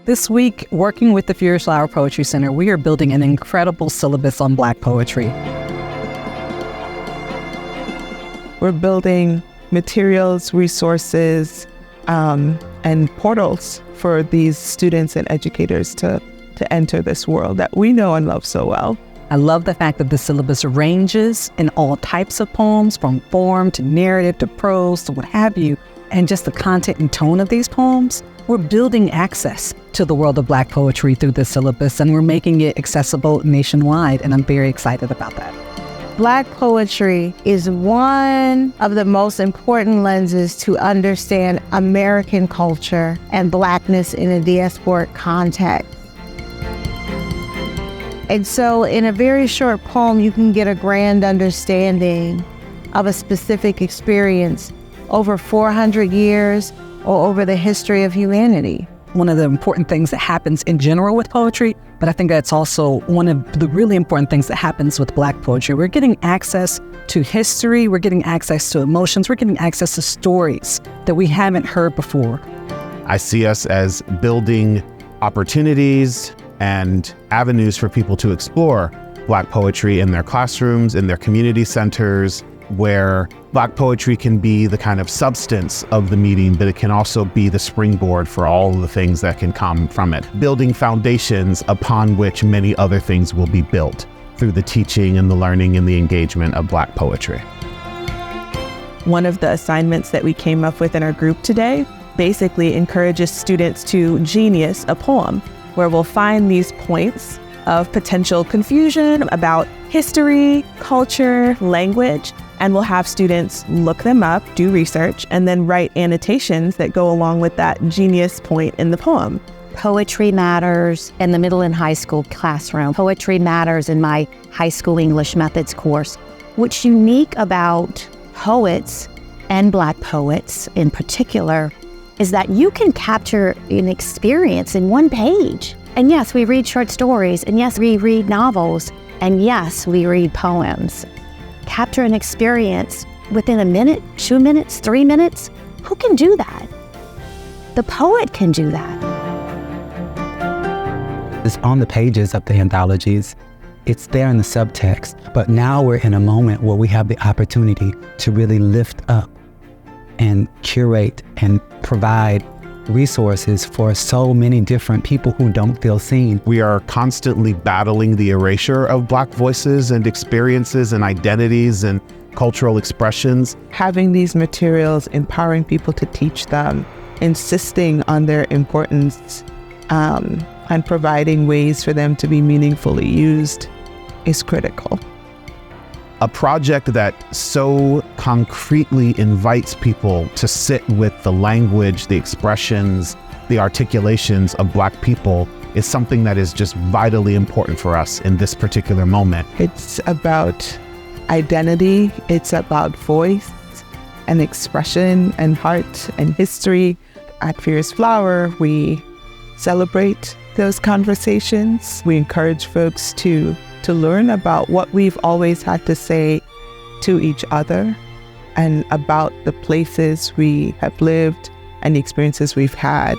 This week, working with the Furious Flower Poetry Center, we are building an incredible syllabus on Black poetry. We're building materials, resources, and portals for these students and educators to enter this world that we know and love so well. I love the fact that the syllabus ranges in all types of poems, from form to narrative to prose to what have you, and just the content and tone of these poems. We're building access to the world of Black poetry through this syllabus, and we're making it accessible nationwide, and I'm very excited about that. Black poetry is one of the most important lenses to understand American culture and Blackness in a diasporic context. And so in a very short poem, you can get a grand understanding of a specific experience over 400 years or over the history of humanity. One of the important things that happens in general with poetry, but I think that's also one of the really important things that happens with Black poetry. We're getting access to history, we're getting access to emotions, we're getting access to stories that we haven't heard before. I see us as building opportunities and avenues for people to explore Black poetry in their classrooms, in their community centers, where Black poetry can be the kind of substance of the meeting, but it can also be the springboard for all of the things that can come from it, building foundations upon which many other things will be built through the teaching and the learning and the engagement of Black poetry. One of the assignments that we came up with in our group today basically encourages students to genius a poem, where we'll find these points of potential confusion about history, culture, language, and we'll have students look them up, do research, and then write annotations that go along with that genius point in the poem. Poetry matters in the middle and high school classroom. Poetry matters in my high school English methods course. What's unique about poets and Black poets in particular is that you can capture an experience in one page. And yes, we read short stories, and yes, we read novels, and yes, we read poems. Capture an experience within a minute, 2 minutes, 3 minutes. Who can do that? The poet can do that. It's on the pages of the anthologies. It's there in the subtext, but now we're in a moment where we have the opportunity to really lift up and curate and provide resources for so many different people who don't feel seen. We are constantly battling the erasure of Black voices and experiences and identities and cultural expressions. Having these materials, empowering people to teach them, insisting on their importance, and providing ways for them to be meaningfully used is critical. A project that so concretely invites people to sit with the language, the expressions, the articulations of Black people is something that is just vitally important for us in this particular moment. It's about identity, it's about voice and expression and heart and history. At Furious Flower, we celebrate those conversations. We encourage folks to learn about what we've always had to say to each other and about the places we have lived and the experiences we've had.